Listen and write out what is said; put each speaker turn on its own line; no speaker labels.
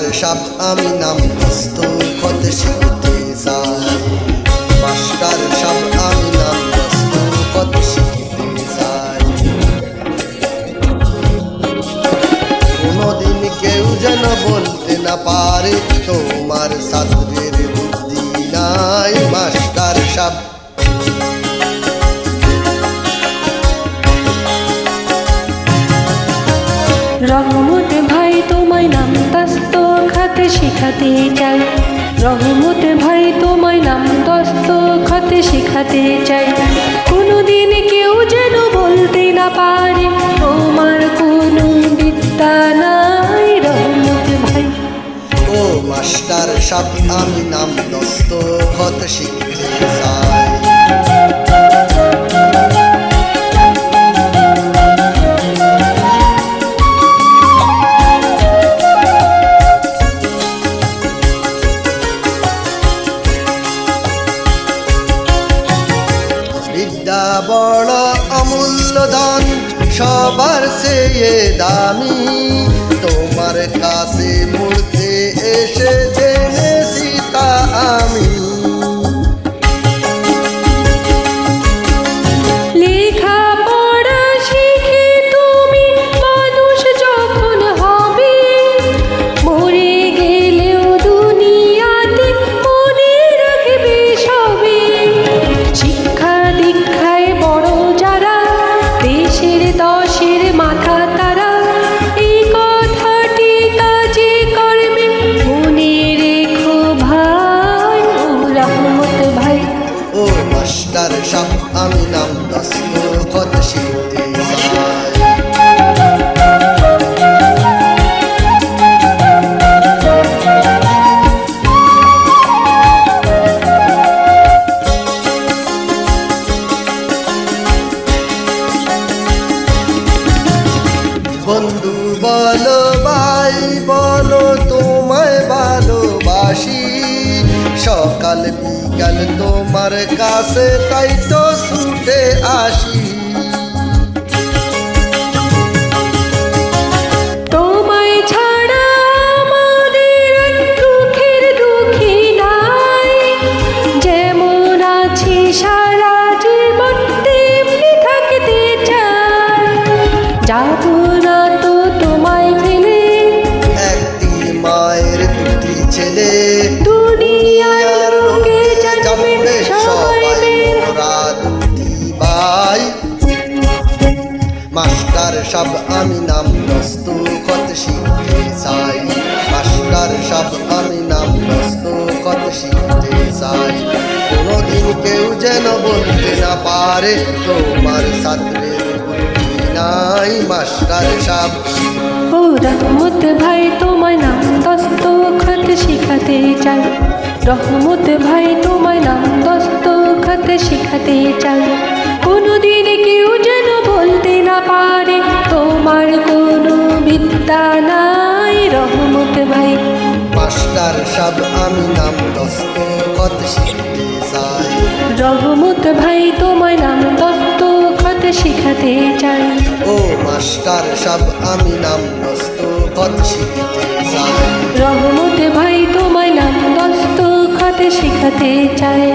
Master sub আমি নাম দস্তখত শিখতে চাই। মাস্টার সাব আমি নাম দস্তখত শিখতে চাই। কোনদিন কেউ যেন বলতে না পারে তোমার ছাত্রের বুদ্ধি নাই। মাস্টার সাব
রহমত ভাই তোমায় নাম দস্তখত শিখাতে চাই। রহমত ভাই তোমায় নাম দস্তখত শিখাতে চাই। কোনদিন কেউ যেন বলতে না পারে তোমার কোনো বিদ্যা নাই। রহমত ভাই
ও মাস্টার সাব আমি নাম দস্তখত শিখতে চাই। বিদ্যা বড় অমূল্য ধন সবার চেয়ে দামি। তোমার কাছে পড়তে এসে জেনেছি তা আমি।
লেখাপড়া শিখে তুমি মানুষ যখন হবে, মরে গেলেও দুনিয়াতে মনে রাখবে সবে। শিক্ষা দীক্ষায় বড় যারা, দেশের দশের মাথা তারা, এই কথাটি কাজে কর্মে মনে রেখো ভাই। ও রহমত ভাই
ও মাস্টার সাব আমি নাম দস্তখত শিখতে চাই। বন্ধু বলো ভাই বলো তোমায় ভালোবাসি। সকাল বিকাল তোমার কাছে তাই তো ছুটে আসি।
তোমায় ছাড়া আমাদের দুঃখের দুঃখী নাই। যেমন আছি সারা জীবন তেমনি থাকতে চাই। যাব না তো তোমায় ফেলে,
একটি মায়ের দুটি ছেলে,
দুনিয়ার লোকে জানবে সবাই
মোরা দুটি ভাই। মাস্টার সাব আমি নাম দস্তখত শিখতে চাই। মাস্টার সাব আমি নাম দস্তখত শিখতে চাই। কোনদিন কেউ যেন বলতে না পারে তোমার ছাত্রের বুদ্ধি নাই। মাস্টার সাব
ও রহমত ভাই তোমায় নাম দস্তখত শিখাতে চাই। রহমত ভাই তোমায় নাম দস্তখত শিখাতে চাই। কোনদিন কেউ যেন বলতে না পারে তোমার কোনো বিদ্যা নাই। রহমত ভাই
মাস্টার সাব আমি নাম দস্তখত শিখতে চাই।
রহমত ভাই তোমায় নাম দস্তখত শিখাতে চাই।
ও মাস্টার সাব আমি নাম দস্তখত শিখতে চাই।
রহমত ভাই তোমায় নাম দস্তখত শিখাতে চাই।